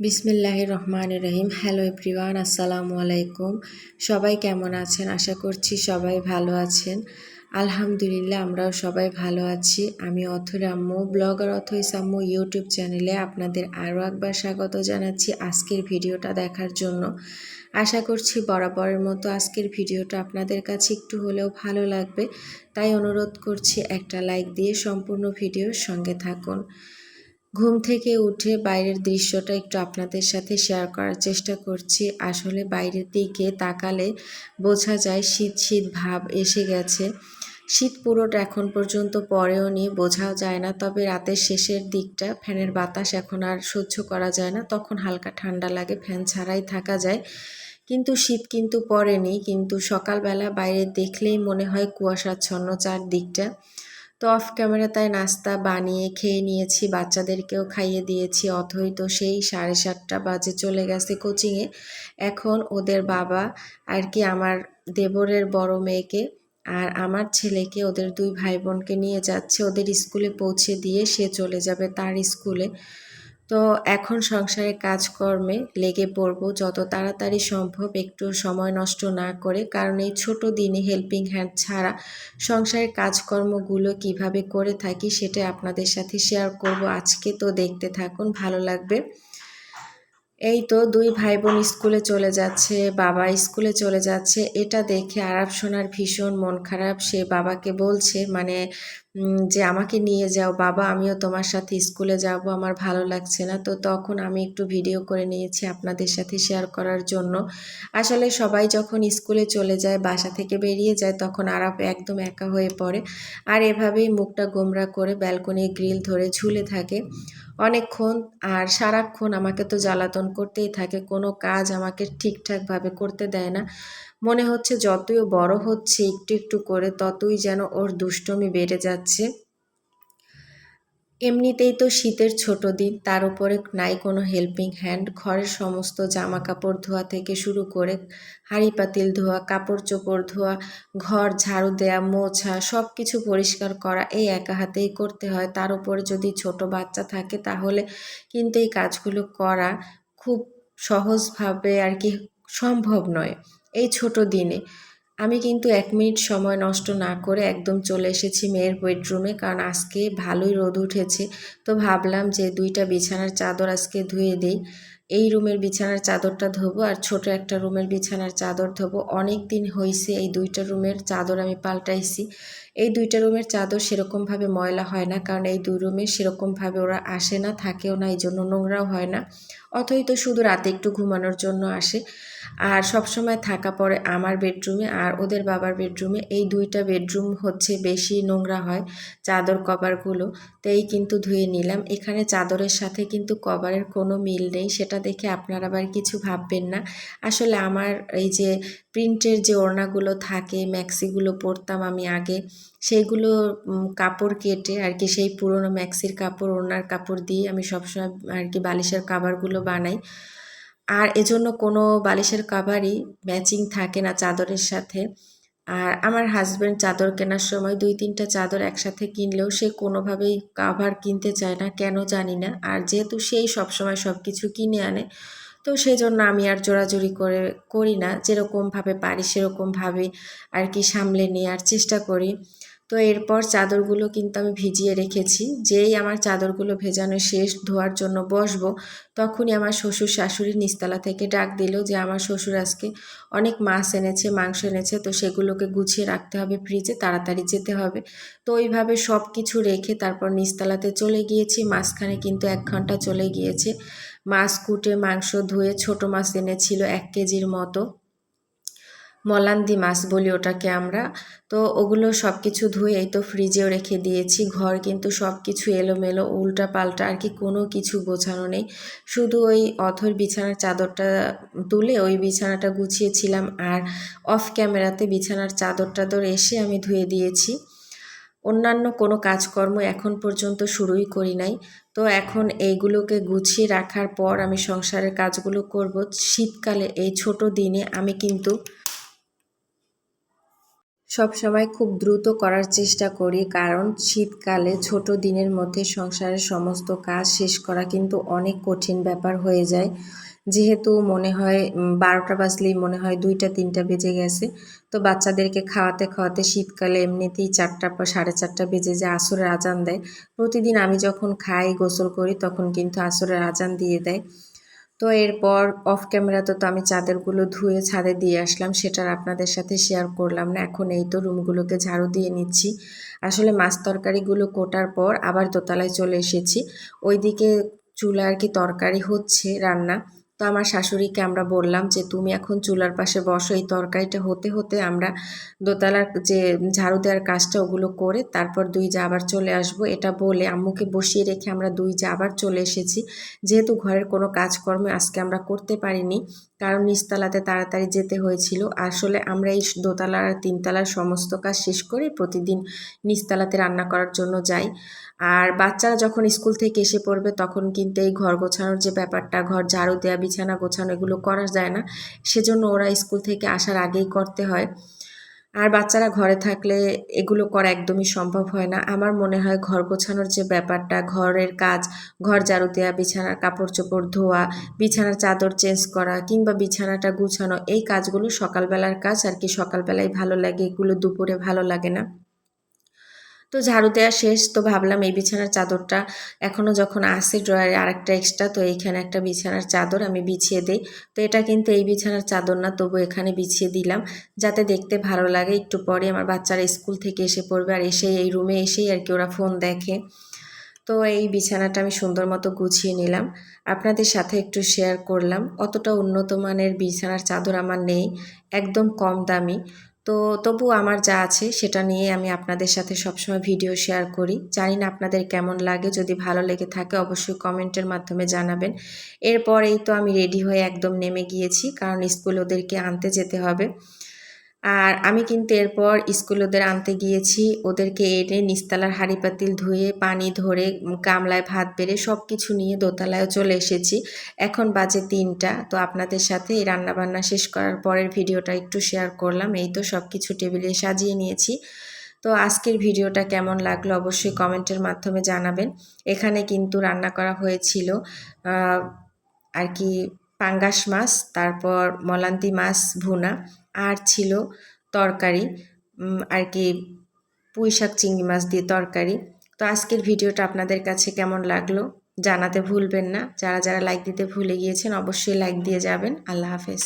বিসমিল্লাহির রহমানির রহিম। Hello everyone, আসসালামু আলাইকুম। সবাই কেমন আছেন? আশা করছি সবাই ভালো আছেন। আলহামদুলিল্লাহ, আমরাও সবাই ভালো আছি। আমি অথর আম্মু, ব্লগার অথইস আম্মু ইউটিউব চ্যানেলে আপনাদের আরও একবার স্বাগত জানাচ্ছি আজকের ভিডিওটা দেখার জন্য। আশা করছি বরাবরের মতো আজকের ভিডিওটা আপনাদের কাছে একটু হলেও ভালো লাগবে, তাই অনুরোধ করছি একটা লাইক দিয়ে সম্পূর্ণ ভিডিওর সঙ্গে থাকুন। ঘুম থেকে উঠে বাইরের দৃশ্যটা একটু আপনাদের সাথে শেয়ার করার চেষ্টা করছি। আসলে বাইরের দিকে তাকালে বোঝা যায় শীত শীত ভাব এসে গেছে। শীত পুরোটা এখন পর্যন্ত পড়েও নি, বোঝাও যায় না। তবে রাতের শেষের দিকটা ফ্যানের বাতাস এখন আর সহ্য করা যায় না, তখন হালকা ঠান্ডা লাগে, ফ্যান ছাড়াই থাকা যায়। কিন্তু শীত কিন্তু পড়েনি, কিন্তু সকালবেলা বাইরে দেখলেই মনে হয় কুয়াশাচ্ছন্ন চারদিকটা। তো অফ ক্যামেরা তাই নাস্তা বানিয়ে খেয়ে নিয়েছি, বাচ্চাদেরকেও খাইয়ে দিয়েছি। অথই তো সেই 7:30 বাজে চলে গেছে কোচিংয়ে। এখন ওদের বাবা আমার দেবরের বড় মেয়েকে আর আমার ছেলেকে, ওদের দুই ভাই বোনকে নিয়ে যাচ্ছে ওদের স্কুলে পৌঁছে দিয়ে সে চলে যাবে তার স্কুলে। তো এখন সংসারের কাজকর্মে লেগে পড়বো যত তাড়াতাড়ি সম্ভব, একটু সময় নষ্ট না করে। কারণ এই ছোট দিনে হেল্পিং হ্যান্ড ছাড়া সংসারের কাজকর্মগুলো কিভাবে করে থাকি সেটা আপনাদের সাথে শেয়ার করব আজকে। তো দেখতে থাকুন, ভালো লাগবে। এই তো দুই ভাই বোন স্কুলে চলে যাচ্ছে, বাবা স্কুলে চলে যাচ্ছে। এটা দেখে আরাফ সোনার ভীষণ মন খারাপ। সে বাবাকে বলছে যে আমাকে নিয়ে যাও বাবা, আমিও তোমার সাথে স্কুলে যাব, আমার ভালো লাগছে না। তো তখন আমি একটু ভিডিও করে নিয়েছি আপনাদের সাথে শেয়ার করার জন্য। আসলে সবাই যখন স্কুলে চলে যায়, বাসা থেকে বেরিয়ে যায়, তখন আরাফ একদম একা হয়ে পড়ে আর এভাবেই মুখটা গোমরা করে ব্যালকনির গ্রিল ধরে ঝুলে থাকে অনেকক্ষণ। আর সারাক্ষণ আমাকে তো জ্বালাতন করতেই থাকে, কোনো কাজ আমাকে ঠিকঠাকভাবে করতে দেয় না। মনে হচ্ছে যতই বড় হচ্ছে একটু একটু করে, ততই যেন ওর দুষ্টুমি বেড়ে যাচ্ছে। এমনিতেই তো শীতের ছোট দিন, তার উপরে নাই কোনো হেল্পিং হ্যান্ড। ঘরের সমস্ত জামা কাপড় ধোয়া থেকে শুরু করে হাঁড়ি পাতিল ধোয়া, কাপড় চোপড় ধোয়া, ঘর ঝাড়ু দেয়া, মোছা, সব কিছু পরিষ্কার করা এই একা হাতেই করতে হয়। তার উপরে যদি ছোট বাচ্চা থাকে তাহলে কিন্তু এই কাজগুলো করা খুব সহজভাবে সম্ভব নয় এই ছোট দিনে। আমি কিন্তু 1 মিনিট সময় নষ্ট না করে একদম চলে এসেছি মেয়ের বেডরুমে, কারণ আজকে ভালোই রোদ উঠেছে। তো ভাবলাম যে 2টা বিছানার চাদর আজকে ধুয়ে দেই। এই রুমের বিছানার চাদরটা ধোবো আর ছোট একটা রুমের বিছানার চাদর ধোবো। অনেক দিন হয়েছে এই 2টা রুমের চাদর আমি পাল্টাইছি। এই 2টা রুমের চাদর সেরকমভাবে ময়লা হয় না, কারণ এই 2 রুমে সেরকমভাবে ওরা আসে না, থাকেও না, এই জন্য নোংরাও হয় না। অথই তো শুধু রাতে একটু ঘুমানোর জন্য আসে। আর সবসময় থাকা পড়ে আমার বেডরুমে আর ওদের বাবার বেডরুমে। এই 2টা বেডরুম হচ্ছে বেশি নোংরা হয় চাদর কভারগুলো। তো এই কিন্তু ধুয়ে নিলাম। এখানে চাদরের সাথে কিন্তু কভারের কোনো মিল নেই, সেটা দেখে আপনারা আবার কিছু ভাববেন না। আসলে আমার এই যে প্রিন্টের যে ওড়নাগুলো থাকে, ম্যাক্সিগুলো পরতাম আমি আগে, সেইগুলো কাপড় কেটে সেই পুরনো ম্যাক্সির কাপড়, ওড়নার কাপড় দিয়ে আমি সবসময় বালিশের কাভারগুলো বানাই। আর এজন্য কোনো বালিশের কাভারই ম্যাচিং থাকে না চাদরের সাথে। আর আমার হাজব্যান্ড চাদর কেনার সময় 2-3টা চাদর একসাথে কিনলেও সে কোনোভাবেই কাভার কিনতে চায় না, কেন জানি না। আর যেহেতু সেই সবসময় সব কিছু কিনে আনে, তো সেই জন্য আমি আর জোরাজুরি করি না। যেরকমভাবে পারি সেরকমভাবে সামলে নেওয়ার চেষ্টা করি। তো এরপর চাদরগুলো কিন্তু আমি ভিজিয়ে রেখেছি। যেই আমার চাদরগুলো ভেজানো শেষ, ধোয়ার জন্য বসবো, তখনই আমার শ্বশুর শাশুড়ি নিচতলা থেকে ডাক দিল যে আমার শ্বশুর আজকে অনেক মাছ এনেছে, মাংস এনেছে, তো সেগুলোকে গুছিয়ে রাখতে হবে ফ্রিজে, তাড়াতাড়ি যেতে হবে। তো ওইভাবে সব কিছু রেখে তারপর নিচতলাতে চলে গিয়েছি। মাঝখানে কিন্তু 1 ঘন্টা চলে গিয়েছে। মাছ কুটে, মাংস ধুয়ে, ছোট মাছ এনেছিল 1 কেজির মতো, মলান্দি মাছ বলি ওটাকে আমরা। তো ওগুলো সব কিছু ধুয়ে এই তো ফ্রিজেও রেখে দিয়েছি। ঘর কিন্তু সব কিছু এলোমেলো, উল্টা পাল্টা, কোনো কিছু গোছানো নেই। শুধু ওই অথর বিছানার চাদরটা তুলে ওই বিছানাটা গুছিয়েছিলাম, আর অফ ক্যামেরাতে বিছানার চাদর টাদর এসে আমি ধুয়ে দিয়েছি। অন্যান্য কোনো কাজকর্ম এখন পর্যন্ত শুরুই করি নাই। তো এখন এইগুলোকে গুছিয়ে রাখার পর আমি সংসারের কাজগুলো করব। শীতকালে এই ছোট দিনে আমি কিন্তু সবসময় খুব দ্রুত করার চেষ্টা করি, কারণ শীতকালে ছোট দিনের মধ্যে সংসারের সমস্ত কাজ শেষ করা কিন্তু অনেক কঠিন ব্যাপার হয়ে যায়। যেহেতু মনে হয় 12টা বাজলেই মনে হয় 2টা 3টা বেজে গেছে। তো বাচ্চাদেরকে খাওয়াতে খাওয়াতে শীতকালে এমনিতেই 4টা বা 4:30 বেজে যায়, আসরের আজান দেয়। প্রতিদিন আমি যখন খাই গোসল করি তখন কিন্তু আসরের আজান দিয়ে দেয়। তো এরপর অফ ক্যামেরাতে তো আমি চাদরগুলো ধুয়ে ছাদে দিয়ে আসলাম, সেটা আর আপনাদের সাথে শেয়ার করলাম না। এখন এই তো রুমগুলোকে ঝাড়ু দিয়ে নিচ্ছি। আসলে মাছ তরকারিগুলো কোটার পর আবার দোতলায় চলে এসেছি। ওইদিকে চুলায় আর কি তরকারি হচ্ছে রান্না। তো আমার শাশুড়িকে আমরা বললাম যে তুমি এখন চুলার পাশে বসো, এই তরকারিটা হতে হতে আমরা দোতলার যে ঝাড়ু দেওয়ার কাজটা ওগুলো করে তারপর দুই জা আবার চলে আসবো। এটা বলে আম্মুকে বসিয়ে রেখে আমরা দুই জা আবার চলে এসেছি। যেহেতু ঘরের কোনো কাজকর্ম আজকে আমরা করতে পারিনি, কারণ নিচতলাতে তাড়াতাড়ি যেতে হয়েছিল। আসলে আমরা এই দোতলা আর তিনতলার সমস্ত কাজ শেষ করে প্রতিদিন নিচতলাতে রান্না করার জন্য যাই। আর বাচ্চারা যখন স্কুল থেকে এসে পড়বে তখন কিন্তু এই ঘর গোছানোর যে ব্যাপারটা, ঘর ঝাড়ু দেওয়া, বিছানা গোছানো এগুলো করা যায় না। সেজন্য ওরা স্কুল থেকে আসার আগেই করতে হয়। আর বাচ্চারা ঘরে থাকলে এগুলো করা একদমই সম্ভব হয় না। আমার মনে হয় ঘর গোছানোর যে ব্যাপারটা, ঘরের কাজ, ঘর ঝাড়ু দেওয়া, বিছানার কাপড় চোপড় ধোয়া, বিছানার চাদর চেঞ্জ করা কিংবা বিছানাটা গুছানো, এই কাজগুলো সকালবেলার কাজ আর কি, সকালবেলায় ভালো লাগে, এগুলো দুপুরে ভালো লাগে না। তো ঝাড়ু দেওয়া শেষ, তো ভাবলাম এই বিছানার চাদরটা এখনও যখন আসে ড্রয়ারে আরেকটা এক্সট্রা, তো এইখানে একটা বিছানার চাদর আমি বিছিয়ে দিই। তো এটা কিন্তু এই বিছানার চাদর না, তবু এখানে বিছিয়ে দিলাম যাতে দেখতে ভালো লাগে। একটু পরে আমার বাচ্চারা স্কুল থেকে এসে পড়বে, আর এসেই এই রুমে এসেই আর কি ওরা ফোন দেখে। তো এই বিছানাটা আমি সুন্দর মতো গুছিয়ে নিলাম, আপনাদের সাথে একটু শেয়ার করলাম। অতটা উন্নত মানের বিছানার চাদর আমার নেই, একদম কম দামি। তো তবু আমার যা আছে সেটা নিয়ে আমি আপনাদের সাথে সবসময় ভিডিও শেয়ার করি। জানি না আপনাদের কেমন লাগে, যদি ভালো লেগে থাকে অবশ্যই কমেন্টের মাধ্যমে জানাবেন। এরপর এই তো আমি রেডি হয়ে একদম নেমে গিয়েছি, কারণ স্কুল ওদেরকে আনতে যেতে হবে। আর আমি কিন্তু এরপর স্কুল ওদের আনতে গিয়েছি, ওদেরকে এনে নিচতলার হাঁড়ি পাতিল ধুয়ে পানি ধরে গামলায় ভাত বেড়ে সব কিছু নিয়ে দোতলায়ও চলে এসেছি। এখন বাজে 3টা। তো আপনাদের সাথে এই রান্নাবান্না শেষ করার পরের ভিডিওটা একটু শেয়ার করলাম। এই তো সব কিছু টেবিলে সাজিয়ে নিয়েছি। তো আজকের ভিডিওটা কেমন লাগলো অবশ্যই কমেন্টের মাধ্যমে জানাবেন। এখানে কিন্তু রান্না করা হয়েছিল আর কি পাঙ্গাস মাছ, তারপর মলান্তি মাছ ভুনা, আর ছিল তরকারি আর কি পুঁই শাক চিংড়ি মাছ দিয়ে তরকারি। তো আজকের ভিডিওটা আপনাদের কাছে কেমন লাগলো জানাতে ভুলবেন না। যারা যারা লাইক দিতে ভুলে গিয়েছেন অবশ্যই লাইক দিয়ে যাবেন। আল্লাহ হাফেজ।